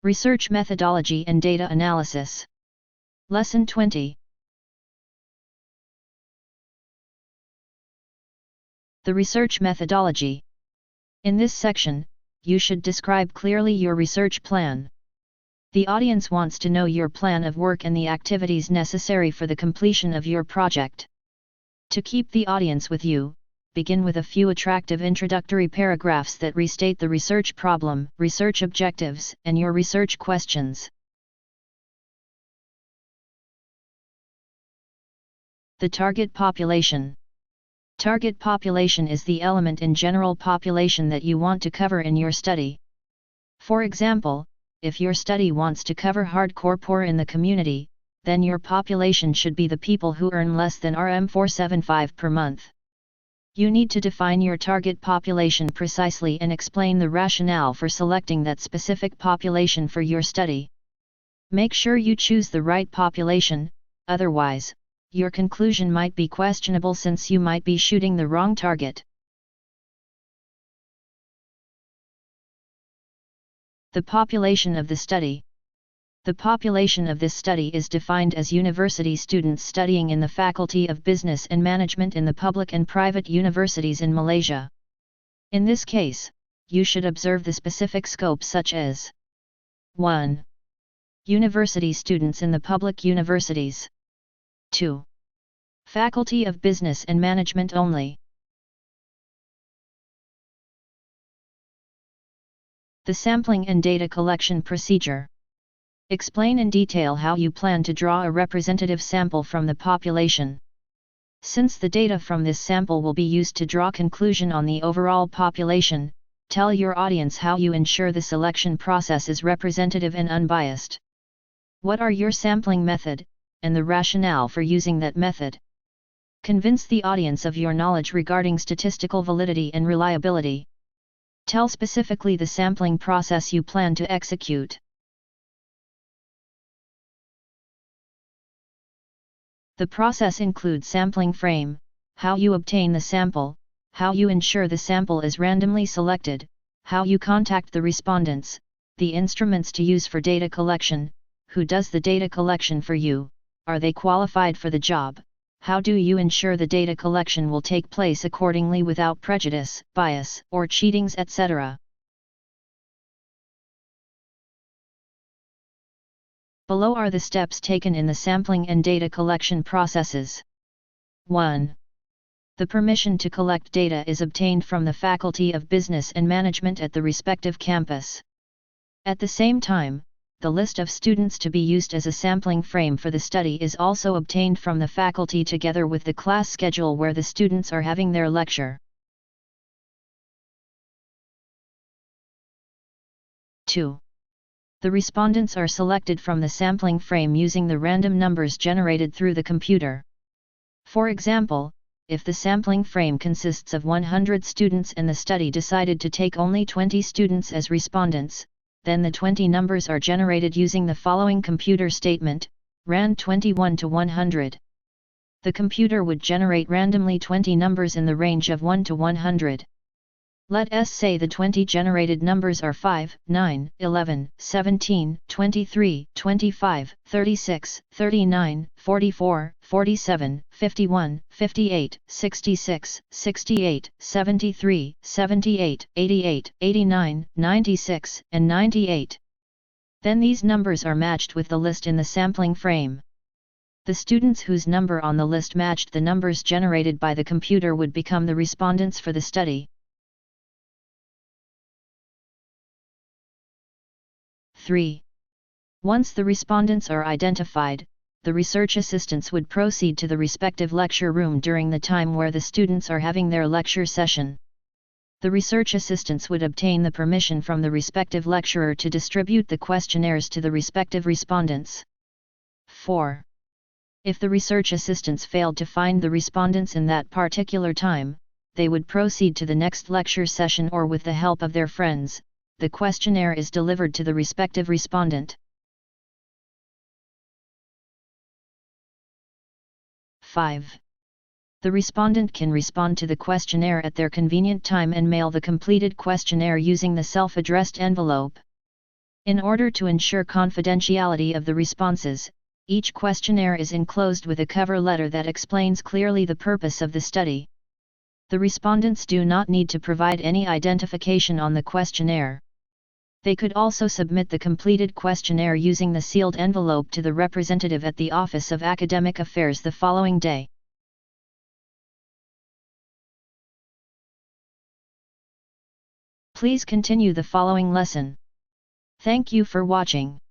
Research Methodology and Data Analysis. Lesson 20. The research methodology. In this section, you should describe clearly your research plan. The audience wants to know your plan of work and the activities necessary for the completion of your project. To keep the audience with you, begin with a few attractive introductory paragraphs that restate the research problem, research objectives, and your research questions. The target population. Target population is the element in general population that you want to cover in your study. For example, if your study wants to cover hardcore poor in the community, then your population should be the people who earn less than Rm475 per month. You need to define your target population precisely and explain the rationale for selecting that specific population for your study. Make sure you choose the right population, otherwise, your conclusion might be questionable since you might be shooting the wrong target. The population of the study. The population of this study is defined as university students studying in the Faculty of Business and Management in the public and private universities in Malaysia. In this case, you should observe the specific scope such as 1. University students in the public universities. 2. Faculty of Business and Management only. The sampling and data collection procedure. Explain in detail how you plan to draw a representative sample from the population. Since the data from this sample will be used to draw conclusion on the overall population, tell your audience how you ensure the selection process is representative and unbiased. What are your sampling method, and the rationale for using that method? Convince the audience of your knowledge regarding statistical validity and reliability. Tell specifically the sampling process you plan to execute. The process includes sampling frame, how you obtain the sample, how you ensure the sample is randomly selected, how you contact the respondents, the instruments to use for data collection, who does the data collection for you, are they qualified for the job, how do you ensure the data collection will take place accordingly without prejudice, bias, or cheatings, etc. Below are the steps taken in the sampling and data collection processes. 1. The permission to collect data is obtained from the Faculty of Business and Management at the respective campus. At the same time, the list of students to be used as a sampling frame for the study is also obtained from the faculty together with the class schedule where the students are having their lecture. 2. The respondents are selected from the sampling frame using the random numbers generated through the computer. For example, if the sampling frame consists of 100 students and the study decided to take only 20 students as respondents, then the 20 numbers are generated using the following computer statement, rand 21 to 100. The computer would generate randomly 20 numbers in the range of 1 to 100. Let us say the 20 generated numbers are 5, 9, 11, 17, 23, 25, 36, 39, 44, 47, 51, 58, 66, 68, 73, 78, 88, 89, 96, and 98. Then these numbers are matched with the list in the sampling frame. The students whose number on the list matched the numbers generated by the computer would become the respondents for the study. 3. Once the respondents are identified, the research assistants would proceed to the respective lecture room during the time where the students are having their lecture session. The research assistants would obtain the permission from the respective lecturer to distribute the questionnaires to the respective respondents. 4. If the research assistants failed to find the respondents in that particular time, they would proceed to the next lecture session or with the help of their friends, the questionnaire is delivered to the respective respondent. 5. The respondent can respond to the questionnaire at their convenient time and mail the completed questionnaire using the self-addressed envelope. In order to ensure confidentiality of the responses, each questionnaire is enclosed with a cover letter that explains clearly the purpose of the study. The respondents do not need to provide any identification on the questionnaire. They could also submit the completed questionnaire using the sealed envelope to the representative at the Office of Academic Affairs the following day. Please continue the following lesson. Thank you for watching.